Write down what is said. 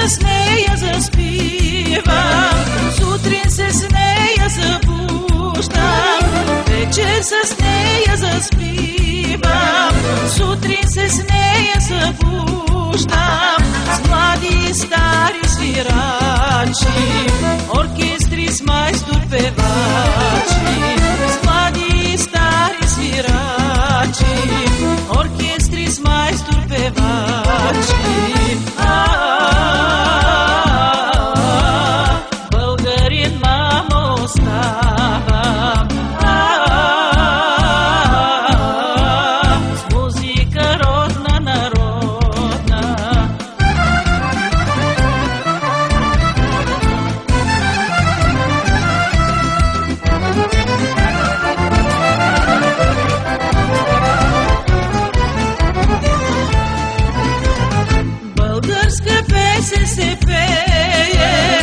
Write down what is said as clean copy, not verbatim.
с нея заспивам, сутрин се с нея събуждам. Вечер с нея заспивам, сутрин се с нея събуждам. С млади и стари свирачи, оркестри с майстор певачи. С млади и стари свирачи, оркестри с майстор певачи. Българин, мамо, ставам, с музика родна, народна. Българска песен се пее